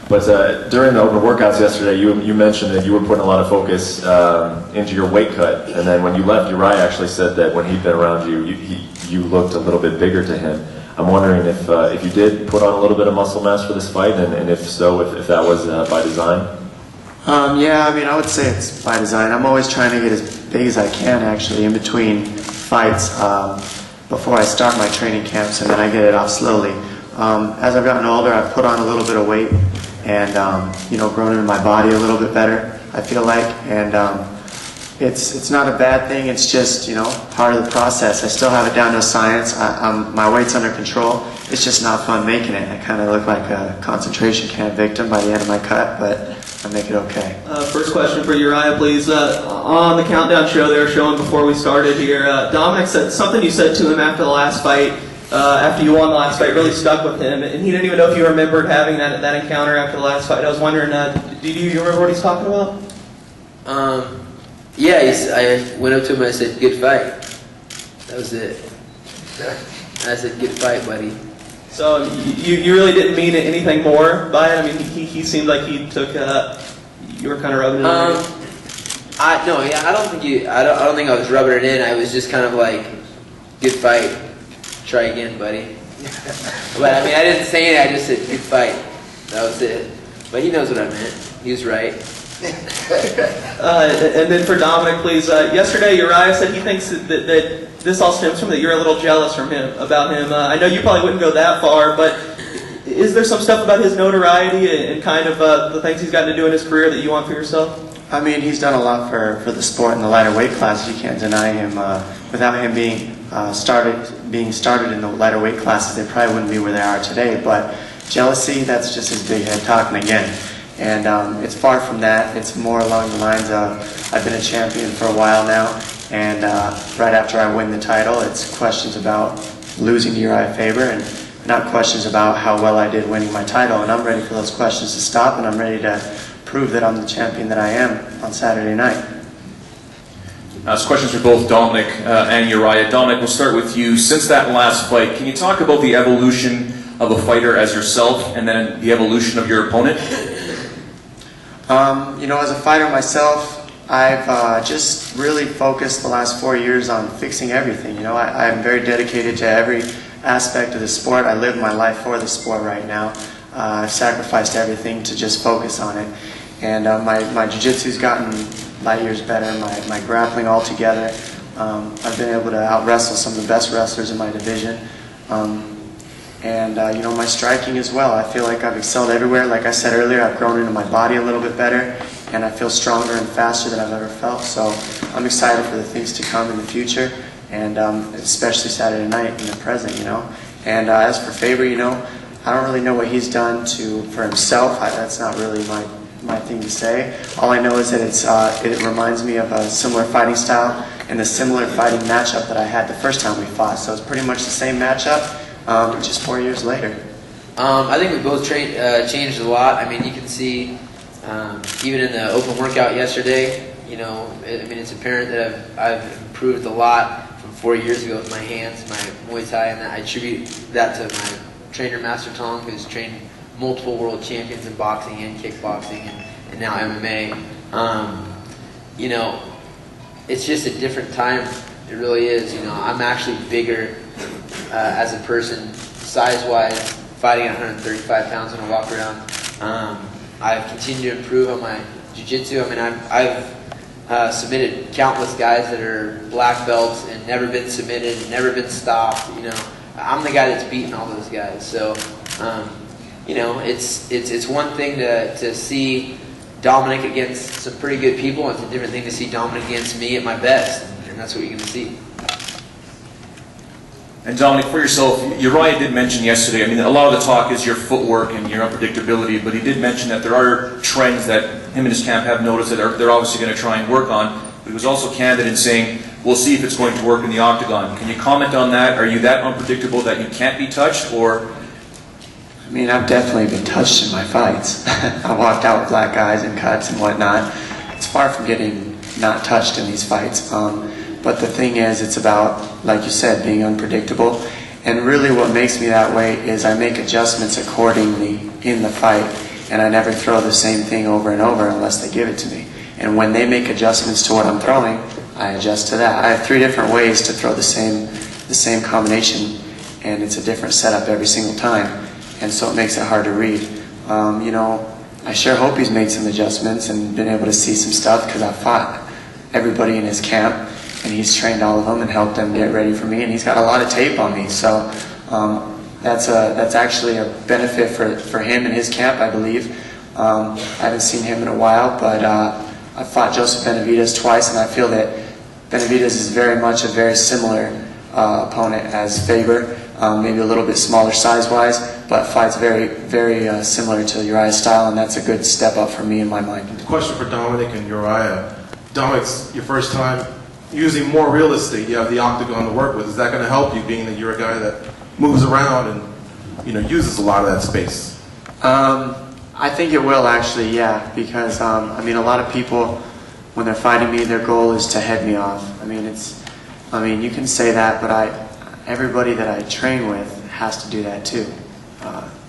But during the open workouts yesterday, you mentioned that you were putting a lot of focus into your weight cut, and then when you left, Urijah actually said that when he'd been around you, you looked a little bit bigger to him. I'm wondering if you did put on a little bit of muscle mass for this fight, and if so, if that was by design. Yeah, I mean, I would say it's by design. I'm always trying to get as big as I can, actually, in between fights before I start my training camps, and then I get it off slowly. As I've gotten older, I've put on a little bit of weight and, grown into my body a little bit better, I feel like. And it's not a bad thing. It's just, part of the process. I still have it down to a science. My weight's under control. It's just not fun making it. I kind of look like a concentration camp victim by the end of my cut, but I make it okay. First question for Urijah, please. On the countdown show they were showing before we started here, Dominick said something you said to him after the last fight, after you won the last fight, really stuck with him, and he didn't even know if you remembered having that encounter after the last fight. I was wondering, do you remember what he's talking about? Yeah, I went up to him and I said, "Good fight." That was it. I said, "Good fight, buddy." So you really didn't mean anything more by it? I mean, he seemed like he took, you were kind of rubbing it in. I don't think I was rubbing it in. I was just kind of like, "Good fight. Try again, buddy." But I mean, I didn't say it. I just said, "Good fight." That was it. But he knows what I meant. He was right. And then for Dominick, please. Yesterday, Urijah said he thinks that this all stems from that you're a little jealous about him. I know you probably wouldn't go that far, but is there some stuff about his notoriety and kind of the things he's gotten to do in his career that you want for yourself? I mean, he's done a lot for the sport in the lighter weight classes. You can't deny him. Without him being started in the lighter weight classes, they probably wouldn't be where they are today. But jealousy, that's just his big head talking again. And it's far from that. It's more along the lines of, I've been a champion for a while now, and right after I win the title, it's questions about losing to Urijah FABER, and not questions about how well I did winning my title. And I'm ready for those questions to stop, and I'm ready to prove that I'm the champion that I am on Saturday night. This question's for both Dominick and Urijah. Dominick, we'll start with you. Since that last fight, can you talk about the evolution of a fighter as yourself, and then the evolution of your opponent? As a fighter myself, I've just really focused the last 4 years on fixing everything. I'm very dedicated to every aspect of the sport. I live my life for the sport right now. I've sacrificed everything to just focus on it. And my jiu-jitsu's gotten light years better, my grappling altogether. I've been able to out-wrestle some of the best wrestlers in my division. My striking as well. I feel like I've excelled everywhere. Like I said earlier, I've grown into my body a little bit better, and I feel stronger and faster than I've ever felt. So I'm excited for the things to come in the future, and especially Saturday night in the present, And as for FABER, I don't really know what he's done for himself. That's not really my thing to say. All I know is that it reminds me of a similar fighting style and a similar fighting matchup that I had the first time we fought. So it's pretty much the same matchup, just 4 years later. I think we both changed a lot. I mean, you can see, even in the open workout yesterday, it's apparent that I've improved a lot from 4 years ago with my hands, my Muay Thai, and I attribute that to my trainer, Master Tong, who's trained multiple world champions in boxing and kickboxing and now MMA. It's just a different time. It really is. I'm actually bigger as a person, size-wise, fighting at 135 pounds when I walk around. I've continued to improve on my jiu-jitsu. I mean, I've submitted countless guys that are black belts and never been submitted, never been stopped. I'm the guy that's beaten all those guys. So, it's one thing to see Dominick against some pretty good people. It's a different thing to see Dominick against me at my best, and that's what you're going to see. And Dominick, for yourself, Urijah did mention yesterday, a lot of the talk is your footwork and your unpredictability, but he did mention that there are trends that him and his camp have noticed that they're obviously going to try and work on. But he was also candid in saying, we'll see if it's going to work in the octagon. Can you comment on that? Are you that unpredictable that you can't be touched, or? I've definitely been touched in my fights. I walked out with black eyes and cuts and whatnot. It's far from getting not touched in these fights. But the thing is, it's about, like you said, being unpredictable. And really what makes me that way is I make adjustments accordingly in the fight. and I never throw the same thing over and over unless they give it to me. And when they make adjustments to what I'm throwing, I adjust to that. I have 3 different ways to throw the same combination, and it's a different setup every single time, and so it makes it hard to read. You know, I sure hope he's made some adjustments and been able to see some stuff, because I fought everybody in his camp, and he's trained all of them and helped them get ready for me, and he's got a lot of tape on me, so that's actually a benefit for him and his camp, I believe. I haven't seen him in a while, but I fought Joseph Benavidez twice, and I feel that Benavidez is very much a very similar opponent as Faber, maybe a little bit smaller size-wise, but fights very, very similar to Urijah's style, and that's a good step up for me in my mind. Question for Dominick and Urijah. Dominick's your first time using more real estate. You have the octagon to work with. Is that going to help you, being that you're a guy that moves around and uses a lot of that space? I think it will actually, yeah, because I mean, a lot of people, when they're fighting me, their goal is to head me off. I mean, you can say that, but everybody that I train with has to do that too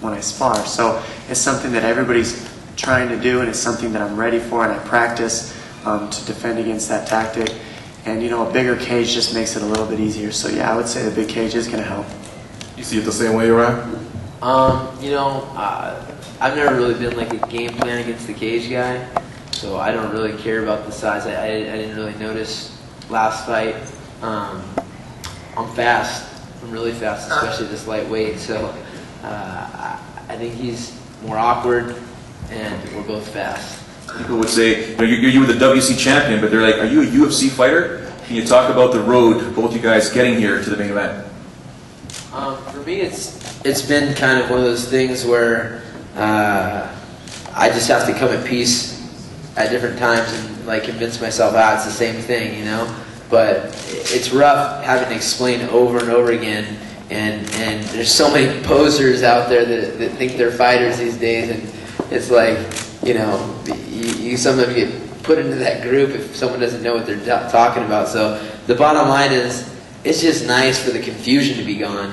when I spar. So it's something that everybody's trying to do, and it's something that I'm ready for, and I practice to defend against that tactic. And you know, a bigger cage just makes it a little bit easier. So yeah, I would say the big cage is going to help. You see it the same way, Urijah? You know, I've never really been like a game plan against the cage guy, so I don't really care about the size. I didn't really notice last fight. I'm fast. I'm really fast, especially this lightweight. So I think he's more awkward, and we're both fast. People would say, you were the WC champion, but they're like, are you a UFC fighter? Can you talk about the road, both you guys getting here to the main event? For me, it's been kind of one of those things where I just have to come at peace at different times and like convince myself, it's the same thing, you know. But it's rough having to explain over and over again, and there's so many posers out there that think they're fighters these days, and it's like, you know, you sometimes get put into that group if someone doesn't know what they're talking about. So the bottom line is, it's just nice for the confusion to be gone.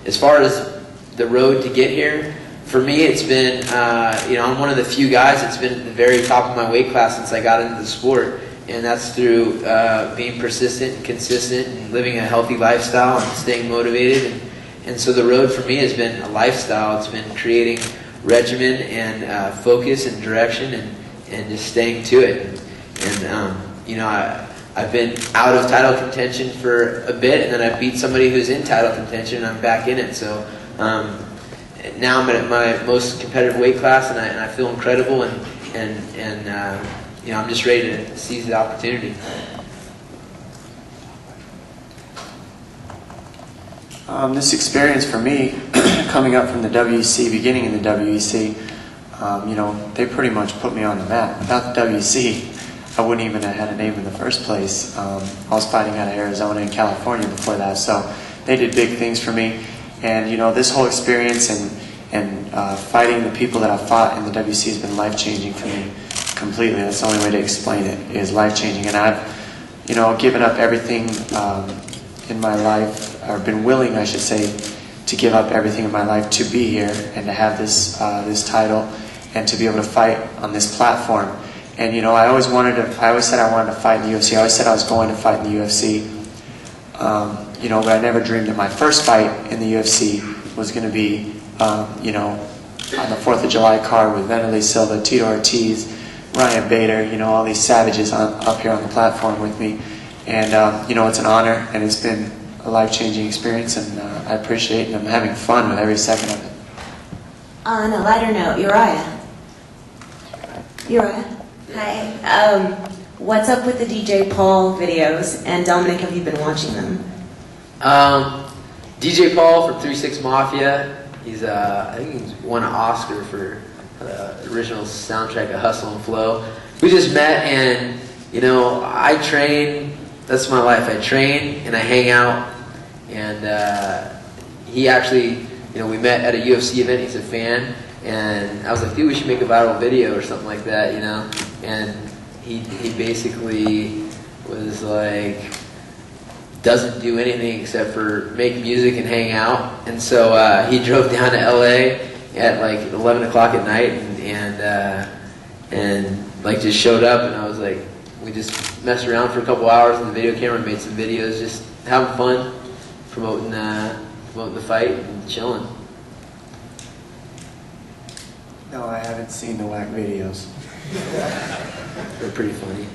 As far as the road to get here, for me it's been, you know, I'm one of the few guys that's been at the very top of my weight class since I got into the sport. And that's through being persistent and consistent and living a healthy lifestyle and staying motivated. And so the road for me has been a lifestyle. It's been creating regimen and focus and direction and just staying to it. And you know, I've been out of title contention for a bit, and then I beat somebody who's in title contention, and I'm back in it. So now I'm at my most competitive weight class, and I feel incredible, and you know, I'm just ready to seize the opportunity. This experience for me, coming up from the WEC, beginning in the WEC, you know, they pretty much put me on the map. Without the WEC, I wouldn't even have had a name in the first place. I was fighting out of Arizona and California before that, so they did big things for me. And you know, this whole experience and fighting the people that I've fought in the WEC has been life-changing for me. Completely. That's the only way to explain it, is life-changing. And I've, you know, given up everything in my life, or been willing, I should say, to give up everything in my life to be here and to have this this title and to be able to fight on this platform. And you know, I always said I wanted to fight in the UFC. I always said I was going to fight in the UFC. You know, but I never dreamed that my first fight in the UFC was going to be, you know, on the 4th of July card with Wanderlei Silva, Tito Ortiz, Ryan Bader, you know, all these savages up here on the platform with me. And, you know, it's an honor, and it's been a life-changing experience, and I appreciate it, and I'm having fun with every second of it. On a lighter note, Urijah. Hi. What's up with the DJ Paul videos, and Dominick, have you been watching them? DJ Paul from 3-6 Mafia, he's I think he's won an Oscar for the original soundtrack of Hustle and Flow. We just met, and you know, I train, that's my life. I train and I hang out, and he actually, you know, we met at a UFC event. He's a fan, and I was like, dude, we should make a viral video or something like that, you know. And he basically was like, doesn't do anything except for make music and hang out. And so he drove down to LA, at like 11 o'clock at night, and like just showed up, and I was like, we just messed around for a couple hours on the video camera, made some videos, just having fun, promoting the fight and chilling. No, I haven't seen the whack videos. They're pretty funny.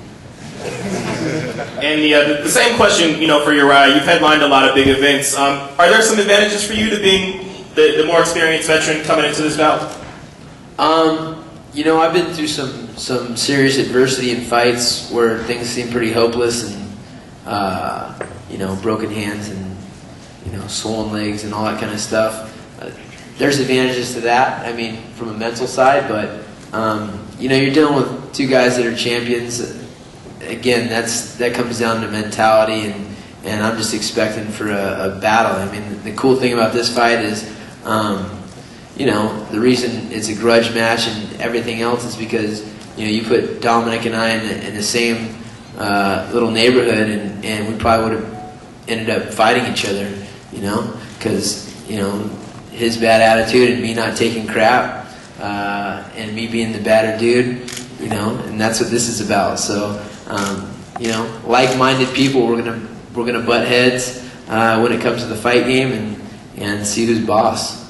And the same question, for Urijah, you've headlined a lot of big events. Are there some advantages for you to being the more experienced veteran coming into this bout? I've been through some serious adversity in fights where things seem pretty hopeless, and broken hands and swollen legs and all that kind of stuff. There's advantages to that. I mean, from a mental side, but you're dealing with two guys that are champions. Again, that comes down to mentality, and I'm just expecting for a battle. I mean, the cool thing about this fight is, the reason it's a grudge match and everything else is because you put Dominick and I in the same little neighborhood, and we probably would have ended up fighting each other, because his bad attitude and me not taking crap, and me being the badder dude, and that's what this is about. So, like-minded people, we're gonna butt heads when it comes to the fight game and see who's boss.